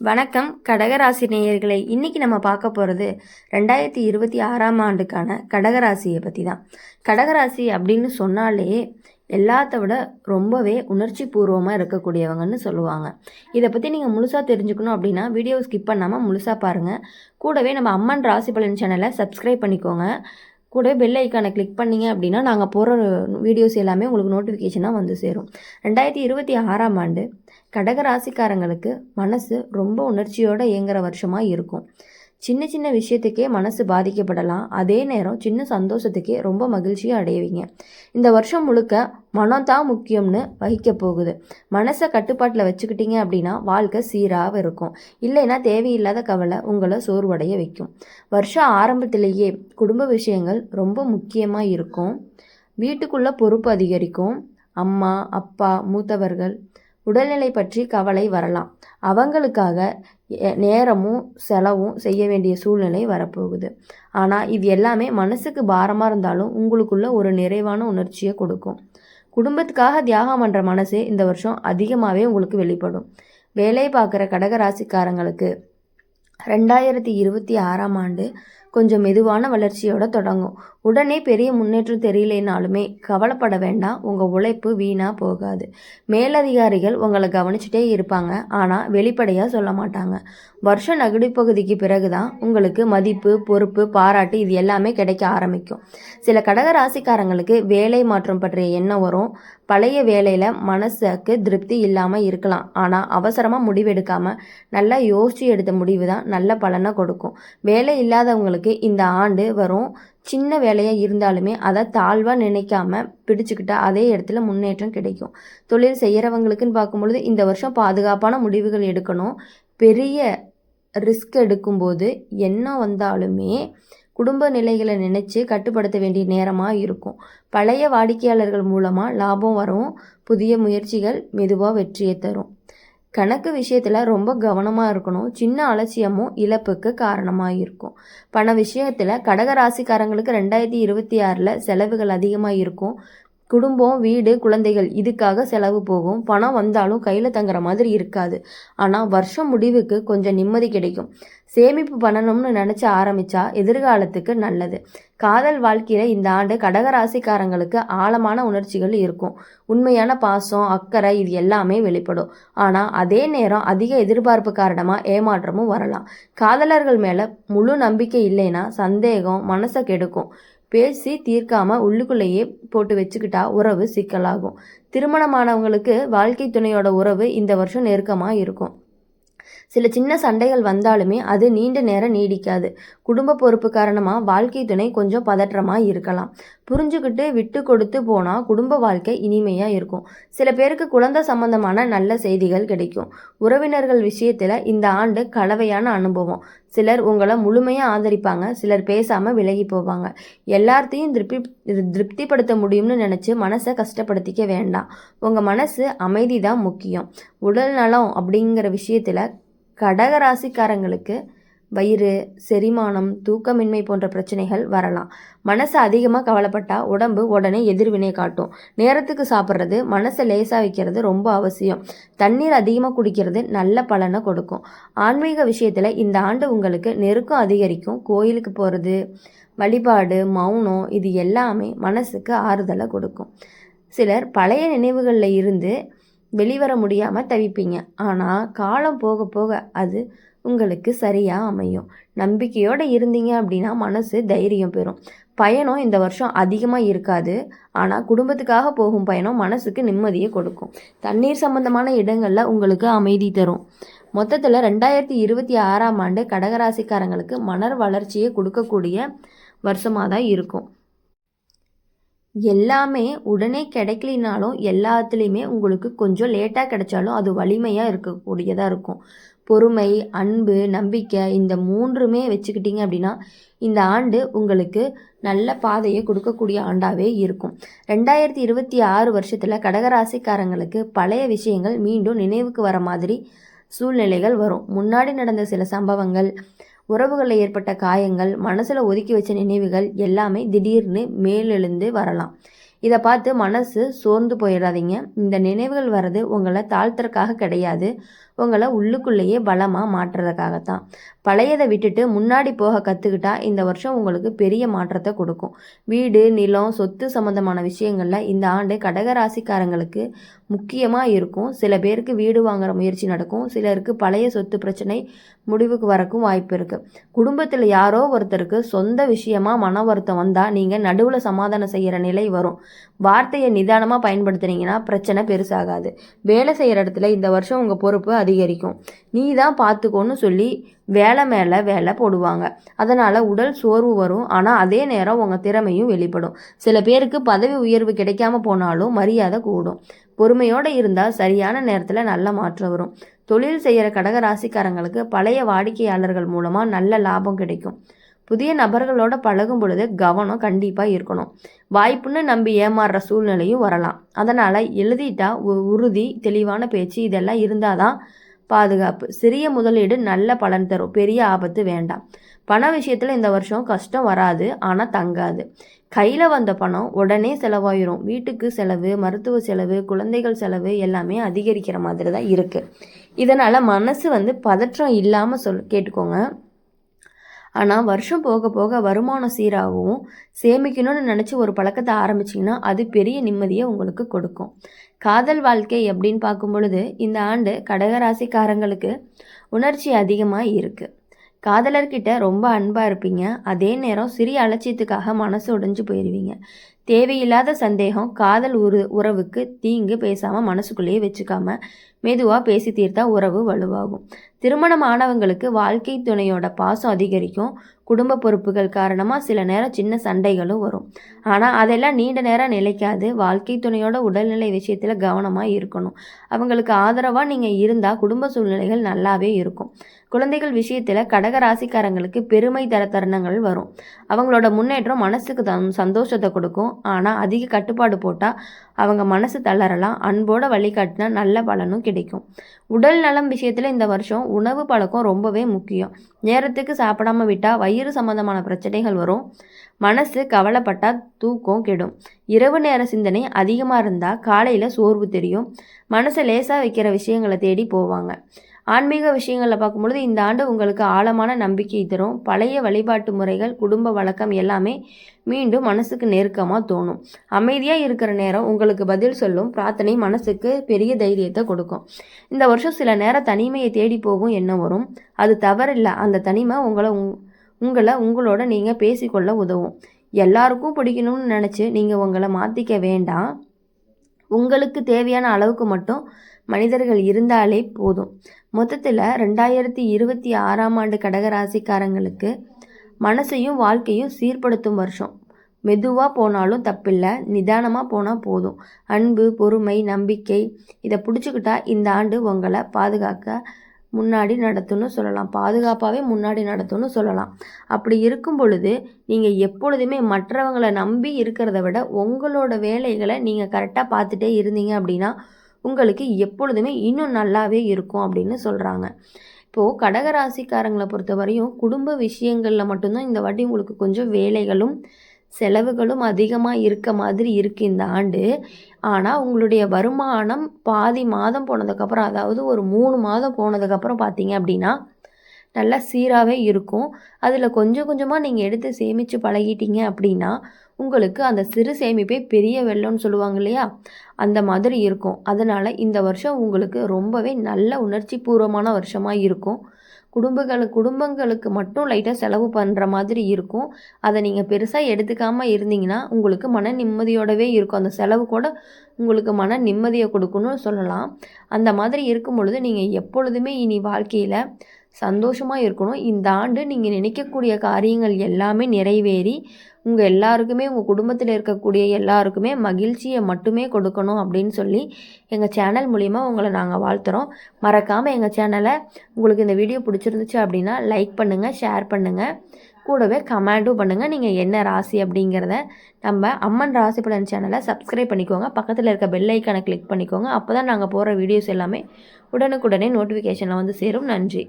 வணக்கம் கடகராசி நேயர்களே. இன்னைக்கு நம்ம பார்க்க போகிறது 2026ஆம் ஆண்டுக்கான கடகராசியை பற்றி தான். கடகராசி அப்படின்னு சொன்னாலே எல்லாத்த விட ரொம்பவே உணர்ச்சி பூர்வமாக இருக்கக்கூடியவங்கன்னு சொல்லுவாங்க. இதை பற்றி நீங்கள் முழுசாக தெரிஞ்சுக்கணும் அப்படின்னா வீடியோவை ஸ்கிப் பண்ணாமல் முழுசாக பாருங்கள். கூடவே நம்ம அம்மன் ராசி பலன் சேனலை சப்ஸ்கிரைப் பண்ணிக்கோங்க. கூட பெல் ஐக்கானை கிளிக் பண்ணிங்க அப்படின்னா நாங்கள் போகிற வீடியோஸ் எல்லாமே உங்களுக்கு நோட்டிஃபிகேஷனாக வந்து சேரும். 2026ஆம் ஆண்டு கடக ராசிக்காரங்களுக்கு மனசு ரொம்ப உணர்ச்சியோடு இயங்குகிற வருஷமாக இருக்கும். சின்ன சின்ன விஷயத்துக்கே மனசு பாதிக்கப்படலாம். அதே நேரம் சின்ன சந்தோஷத்துக்கே ரொம்ப மகிழ்ச்சியாக அடைவீங்க. இந்த வருஷம் முழுக்க மனம் தான் முக்கியம்னு வகிக்க போகுது. மனசை கட்டுப்பாட்டில் வச்சுக்கிட்டீங்க அப்படின்னா வாழ்க்கை சீராக இருக்கும். இல்லைன்னா தேவையில்லாத கவலை உங்களை சோர்வடைய வைக்கும். வருஷம் ஆரம்பத்திலேயே குடும்ப விஷயங்கள் ரொம்ப முக்கியமாக இருக்கும். வீட்டுக்குள்ளே பொறுப்பு அதிகரிக்கும். அம்மா அப்பா மூத்தவர்கள் உடல்நிலை பற்றி கவலை வரலாம். அவங்களுக்காக நேரமும் செலவும் செய்ய வேண்டிய சூழ்நிலை வரப்போகுது. ஆனால் இது எல்லாமே மனசுக்கு பாரமாக இருந்தாலும் உங்களுக்குள்ள ஒரு நிறைவான உணர்ச்சியை கொடுக்கும். குடும்பத்துக்காக தியாகம் பண்ணுற மனசு இந்த வருஷம் அதிகமாகவே உங்களுக்கு வெளிப்படும். வேலை பார்க்குற கடகராசிக்காரங்களுக்கு 2026ஆம் ஆண்டு கொஞ்சம் மெதுவான வளர்ச்சியோட தொடங்கும். உடனே பெரிய முன்னேற்றம் தெரியலைனாலுமே கவலைப்பட வேண்டாம். உங்கள் உழைப்பு வீணாக போகாது. மேலதிகாரிகள் உங்களை கவனிச்சுட்டே இருப்பாங்க, ஆனால் வெளிப்படையாக சொல்ல மாட்டாங்க. வருஷம் நகுடிப்பகுதிக்கு பிறகு தான் உங்களுக்கு மதிப்பு பொறுப்பு பாராட்டு இது எல்லாமே கிடைக்க ஆரம்பிக்கும். சில கடக ராசிக்காரங்களுக்கு வேலை மாற்றம் பற்றிய எண்ணம் வரும். பழைய வேலையில் மனசுக்கு திருப்தி இல்லாமல் இருக்கலாம், ஆனால் அவசரமாக முடிவெடுக்காமல் நல்லா யோசித்து எடுத்த முடிவு தான் நல்ல பலனை கொடுக்கும். வேலை இல்லாதவங்களுக்கு இந்த ஆண்டு வரும். சின்ன வேலையாக இருந்தாலுமே அதை தாழ்வாக நினைக்காம பிடிச்சிக்கிட்டா அதே இடத்துல முன்னேற்றம் கிடைக்கும். தொழில் செய்கிறவங்களுக்குன்னு பார்க்கும்பொழுது இந்த வருஷம் பாதுகாப்பான முடிவுகள் எடுக்கணும். பெரிய ரிஸ்க் எடுக்கும்போது என்ன வந்தாலுமே குடும்ப நிலைகளை நினச்சி கட்டுப்படுத்த வேண்டிய நேரமாக இருக்கும். பழைய வாடிக்கையாளர்கள் மூலமாக லாபம் வரும். புதிய முயற்சிகள் மெதுவாக வெற்றியை தரும். கணக்கு விஷயத்தில் ரொம்ப கவனமாக இருக்கணும். சின்ன அலட்சியமும் இழப்புக்கு காரணமாக இருக்கும். பண விஷயத்தில் கடகராசிக்காரங்களுக்கு 2026 செலவுகள் அதிகமாக இருக்கும். குடும்பம் வீடு குழந்தைகள் இதுக்காக செலவு போகும். பணம் வந்தாலும் கையில் தங்குற மாதிரி இருக்காது. ஆனால் வருஷம் முடிவுக்கு கொஞ்சம் நிம்மதி கிடைக்கும். சேமிப்பு பண்ணணும்னு நினச்சி ஆரம்பித்தா எதிர்காலத்துக்கு நல்லது. காதல் வாழ்க்கையில் இந்த ஆண்டு கடகராசிக்காரங்களுக்கு ஆழமான உணர்ச்சிகள் இருக்கும். உண்மையான பாசம் அக்கறை இது எல்லாமே வெளிப்படும். ஆனால் அதே நேரம் அதிக எதிர்பார்ப்பு காரணமாக ஏமாற்றமும் வரலாம். காதலர்கள் மேலே முழு நம்பிக்கை இல்லைன்னா சந்தேகம் மனசை கெடுக்கும். பேசி தீர்க்காம உள்ளுக்குள்ளேயே போட்டு வச்சுக்கிட்டா உறவு சிக்கலாகும். திருமணமானவங்களுக்கு வாழ்க்கை துணையோட உறவு இந்த வருஷம் நெருக்கமாக இருக்கும். சில சின்ன சண்டைகள் வந்தாலுமே அது நீண்ட நேரம் நீடிக்காது. குடும்ப பொறுப்பு காரணமாக வாழ்க்கை துணை கொஞ்சம் பதற்றமாக இருக்கலாம். புரிஞ்சுக்கிட்டு விட்டு கொடுத்து போனால் குடும்ப வாழ்க்கை இனிமையாக இருக்கும். சில பேருக்கு குழந்தை சம்பந்தமான நல்ல செய்திகள் கிடைக்கும். உறவினர்கள் விஷயத்தில் இந்த ஆண்டு கலவையான அனுபவம். சிலர் உங்களை முழுமையாக ஆதரிப்பாங்க, சிலர் பேசாமல் விலகி போவாங்க. எல்லாத்தையும் திருப்திப்படுத்த முடியும்னு நினச்சி மனசை கஷ்டப்படுத்திக்க வேண்டாம். உங்கள் மனசு அமைதி தான் முக்கியம். உடல் நலம் அப்படிங்கிற விஷயத்தில் கடகராசிக்காரங்களுக்கு வயிறு செரிமானம் தூக்கமின்மை போன்ற பிரச்சனைகள் வரலாம். மனசு அதிகமாக கவலைப்பட்டால் உடம்பு உடனே எதிர்வினை காட்டும். நேரத்துக்கு சாப்பிட்றது மனசை லேசாக வைக்கிறது ரொம்ப அவசியம். தண்ணீர் அதிகமாக குடிக்கிறது நல்ல பலனை கொடுக்கும். ஆன்மீக விஷயத்தில் இந்த ஆண்டு உங்களுக்கு நெருக்கம் அதிகரிக்கும். கோயிலுக்கு போகிறது வழிபாடு மௌனம் இது எல்லாமே மனசுக்கு ஆறுதலை கொடுக்கும். சிலர் பழைய நினைவுகளில் இருந்து வெளிவர முடியாமல் தவிப்பீங்க. ஆனால் காலம் போக போக அது உங்களுக்கு சரியாக அமையும். நம்பிக்கையோடு இருந்தீங்க அப்படின்னா மனசு தைரியம் பெறும். பயணம் இந்த வருஷம் அதிகமாக இருக்காது, ஆனால் குடும்பத்துக்காக போகும் பயணம் மனசுக்கு நிம்மதியை கொடுக்கும். தண்ணீர் சம்பந்தமான இடங்களில் உங்களுக்கு அமைதி தரும். மொத்தத்தில் 2026ஆம் ஆண்டு கடகராசிக்காரங்களுக்கு மன வளர்ச்சியை கொடுக்கக்கூடிய வருஷமாக தான் இருக்கும். எல்லாமே உடனே கிடைக்கலினாலும் எல்லாத்துலேயுமே உங்களுக்கு கொஞ்சம் லேட்டாக கிடைச்சாலும் அது வலிமையாக இருக்கக்கூடியதாக இருக்கும். பொறுமை அன்பு நம்பிக்கை இந்த மூன்றுமே வச்சுக்கிட்டீங்க அப்படின்னா இந்த ஆண்டு உங்களுக்கு நல்ல பாதையை கொடுக்கக்கூடிய ஆண்டாகவே இருக்கும். 2026 வருஷத்தில் கடகராசிக்காரங்களுக்கு பழைய விஷயங்கள் மீண்டும் நினைவுக்கு வர மாதிரி சூழ்நிலைகள் வரும். முன்னாடி நடந்த சில சம்பவங்கள் உறவுகளில் ஏற்பட்ட காயங்கள் மனசில் ஒதுக்கி வச்ச நினைவுகள் எல்லாமே திடீர்னு மேலெழுந்து வரலாம். இதை பார்த்து மனசு சோர்ந்து போயிடாதீங்க. இந்த நினைவுகள் வர்றது உங்களை தாழ்த்துறதுக்காக கிடையாது, உங்களை உள்ளுக்குள்ளேயே பலமாக மாற்றுறதுக்காகத்தான். பழையதை விட்டுட்டு முன்னாடி போக கற்றுக்கிட்டா இந்த வருஷம் உங்களுக்கு பெரிய மாற்றத்தை கொடுக்கும். வீடு, நிலம், சொத்து சம்மந்தமான விஷயங்களில் இந்த ஆண்டு கடகராசிக்காரங்களுக்கு முக்கியமாக இருக்கும். சில பேருக்கு வீடு வாங்குகிற முயற்சி நடக்கும். சிலருக்கு பழைய சொத்து பிரச்சனை முடிவுக்கு வரக்கும் வாய்ப்பு இருக்குது. குடும்பத்தில் யாரோ ஒருத்தருக்கு சொந்த விஷயமா மன வருத்தம் வந்தால் நீங்கள் நடுவில் சமாதானம் செய்கிற நிலை வரும். வார்த்தையை நிதானமாக பயன்படுத்துனீங்கன்னா பிரச்சனை பெருசாகாது. வேலை செய்கிற இடத்துல இந்த வருஷம் உங்கள் பொறுப்பு அதிகரிக்கும். நீ தான் பார்த்துக்கோன்னு சொல்லி வேலை மேலே வேலை போடுவாங்க. அதனால் உடல் சோர்வு வரும். ஆனால் அதே நேரம் உங்கள் திறமையும் வெளிப்படும். சில பேருக்கு பதவி உயர்வு கிடைக்காம போனாலும் மரியாதை கூடும். பொறுமையோடு இருந்தால் சரியான நேரத்தில் நல்ல மாற்றம் வரும். தொழில் செய்கிற கடகராசிக்காரங்களுக்கு பழைய வாடிக்கையாளர்கள் மூலமாக நல்ல லாபம் கிடைக்கும். புதிய நபர்களோட பழகும் பொழுது கவனம் கண்டிப்பாக இருக்கணும். வாய்ப்புன்னு நம்பி ஏமாறுற சூழ்நிலையும் வரலாம். அதனால் எழுதிட்டா உறுதி, தெளிவான பேச்சு இதெல்லாம் இருந்தால் தான் பாதுகாப்பு. சிறிய முதலீடு நல்ல பலன் தரும். பெரிய ஆபத்து வேண்டாம். பண விஷயத்தில் இந்த வருஷம் கஷ்டம் வராது, ஆனால் தங்காது. கையில் வந்த பணம் உடனே செலவாயிரும். வீட்டுக்கு செலவு, மருத்துவ செலவு, குழந்தைகள் செலவு எல்லாமே அதிகரிக்கிற மாதிரி தான் இருக்குது. இதனால் மனசு பதற்றம் இல்லாமல் கேட்டுக்கோங்க. ஆனால் வருஷம் போக போக வருமானம் சீராகவும் சேமிக்கணும்னு நினச்சி ஒரு பழக்கத்தை ஆரம்பிச்சிங்கன்னா அது பெரிய நிம்மதியை உங்களுக்கு கொடுக்கும். காதல் வாழ்க்கை அப்படின்னு பார்க்கும் பொழுது இந்த ஆண்டு கடகராசிக்காரங்களுக்கு உணர்ச்சி அதிகமாக இருக்குது. காதலர்கிட்ட ரொம்ப அன்பாக இருப்பீங்க. அதே நேரம் சிறிய அலட்சியத்துக்காக மனசு உடைஞ்சு போயிடுவீங்க. தேவையில்லாத சந்தேகம் காதல் உறவுக்கு தீங்கு பேசாமல் மனசுக்குள்ளேயே வச்சுக்காம மெதுவாக பேசி தீர்த்தா உறவு வலுவாகும். திருமணமானவங்களுக்கு வாழ்க்கை துணையோட பாசம் அதிகரிக்கும். குடும்ப பொறுப்புகள் காரணமாக சில நேரம் சின்ன சண்டைகளும் வரும். ஆனால் அதெல்லாம் நீண்ட நேரம் நிலைக்காது. வாழ்க்கை துணையோட உடல்நிலை விஷயத்தில் கவனமாக இருக்கணும். அவங்களுக்கு ஆதரவாக நீங்கள் இருந்தால் குடும்ப சூழ்நிலைகள் நல்லாவே இருக்கும். குழந்தைகள் விஷயத்தில் கடகராசிக்காரங்களுக்கு பெருமை தர தருணங்கள் வரும். அவங்களோட முன்னேற்றம் மனசுக்கு சந்தோஷத்தை கொடுக்கும். ஆனால் அதிக கட்டுப்பாடு போட்டால் அவங்க மனசு தளரலாம். அன்போட வழிகாட்டினா நல்ல பலனும் கிடைக்கும். உடல் நலம் விஷயத்தில் இந்த வருஷம் உணவு பழக்கம் ரொம்பவே முக்கியம். நேரத்துக்கு சாப்பிடாம விட்டால் வயிறு சம்மந்தமான பிரச்சனைகள் வரும். மனசு கவலைப்பட்டால் தூக்கம் கெடும். இரவு நேர சிந்தனை அதிகமாக இருந்தால் காலையில் சோர்வு தெரியும். மனசை லேசாக வைக்கிற விஷயங்களை தேடி போவாங்க. ஆன்மீக விஷயங்களில் பார்க்கும்பொழுது இந்த ஆண்டு உங்களுக்கு ஆழமான நம்பிக்கை தரும். பழைய வழிபாட்டு முறைகள், குடும்ப வழக்கம் எல்லாமே மீண்டும் மனசுக்கு நெருக்கமாக தோணும். அமைதியாக இருக்கிற நேரம் உங்களுக்கு பதில் சொல்லும். பிரார்த்தனை மனசுக்கு பெரிய தைரியத்தை கொடுக்கும். இந்த வருஷம் சில நேரம் தனிமையை தேடி போகும் எண்ணம் வரும். அது தவறில்லை. அந்த தனிமை உங்களோட நீங்கள் பேசிக்கொள்ள உதவும். எல்லாருக்கும் பிடிக்கணும்னு நினச்சி நீங்கள் உங்களை மாற்றிக்க வேண்டாம். உங்களுக்கு தேவையான அளவுக்கு மட்டும் மனிதர்கள் இருந்தாலே போதும். மொத்தத்தில் 2026ஆம் ஆண்டு கடகராசிக்காரங்களுக்கு மனசையும் வாழ்க்கையும் சீர்படுத்தும் வருஷம். மெதுவாக போனாலும் தப்பில்லை, நிதானமாக போனால் போதும். அன்பு, பொறுமை, நம்பிக்கை இதை பிடிச்சிக்கிட்டா இந்த ஆண்டு உங்களை பாதுகாப்பாகவே முன்னாடி நடத்தும்னு சொல்லலாம். அப்படி இருக்கும் பொழுது நீங்கள் எப்பொழுதுமே மற்றவங்களை நம்பி இருக்கிறத விட உங்களோட வேலைகளை நீங்கள் கரெக்டாக பார்த்துட்டே இருந்தீங்க அப்படின்னா உங்களுக்கு எப்பொழுதுமே இன்னும் நல்லாவே இருக்கும் அப்படின்னு சொல்கிறாங்க. இப்போது கடகராசிக்காரங்களை பொறுத்த வரையும் குடும்ப விஷயங்களில் மட்டும்தான் இந்த வாட்டி உங்களுக்கு கொஞ்சம் வேலைகளும் செலவுகளும் அதிகமாக இருக்க மாதிரி இருக்குது இந்த ஆண்டு. ஆனால் உங்களுடைய வருமானம் பாதி மாதம் போனதுக்கப்புறம், அதாவது ஒரு 3 மாதம் போனதுக்கப்புறம் பார்த்தீங்க அப்படின்னா நல்லா சீராகவே இருக்கும். அதில் கொஞ்சம் கொஞ்சமாக நீங்கள் எடுத்து சேமித்து பழகிட்டீங்க அப்படின்னா உங்களுக்கு அந்த சிறு சேமிப்பே பெரிய வெள்ளம்னு சொல்லுவாங்க இல்லையா, அந்த மாதிரி இருக்கும். அதனால் இந்த வருஷம் உங்களுக்கு ரொம்பவே நல்ல உணர்ச்சி பூர்வமான வருஷமாக இருக்கும். குடும்பங்களுக்கு மட்டும் லைட்டாக செலவு பண்ணுற மாதிரி இருக்கும். அதை நீங்கள் பெருசாக எடுத்துக்காமல் இருந்தீங்கன்னா உங்களுக்கு மன நிம்மதியோடவே இருக்கும். அந்த செலவு கூட உங்களுக்கு மன நிம்மதியை கொடுக்கணும்னு சொல்லலாம். அந்த மாதிரி இருக்கும் பொழுது நீங்கள் எப்பொழுதுமே இனி வாழ்க்கையில் சந்தோஷமாக இருக்கணும். இந்த ஆண்டு நீங்கள் நினைக்கக்கூடிய காரியங்கள் எல்லாமே நிறைவேறி உங்கள் எல்லாருக்குமே, உங்கள் குடும்பத்தில் இருக்கக்கூடிய எல்லாருக்குமே மகிழ்ச்சியை மட்டுமே கொடுக்கணும் அப்படின்னு சொல்லி எங்கள் சேனல் மூலிமா உங்களை நாங்கள் வாழ்த்துறோம். மறக்காமல் எங்கள் சேனலை உங்களுக்கு இந்த வீடியோ பிடிச்சிருந்துச்சு அப்படின்னா லைக் பண்ணுங்கள், ஷேர் பண்ணுங்கள், கூடவே கமெண்ட்டும் பண்ணுங்கள். நீங்கள் என்ன ராசி அப்படிங்கிறத நம்ம அம்மன் ராசி பலன் சேனலை சப்ஸ்கிரைப் பண்ணிக்கோங்க. பக்கத்தில் இருக்க பெல் ஐக்கானை கிளிக் பண்ணிக்கோங்க. அப்போ தான் நாங்கள் போகிற வீடியோஸ் எல்லாமே உடனுக்குடனே நோட்டிஃபிகேஷனில் வந்து சேரும். நன்றி.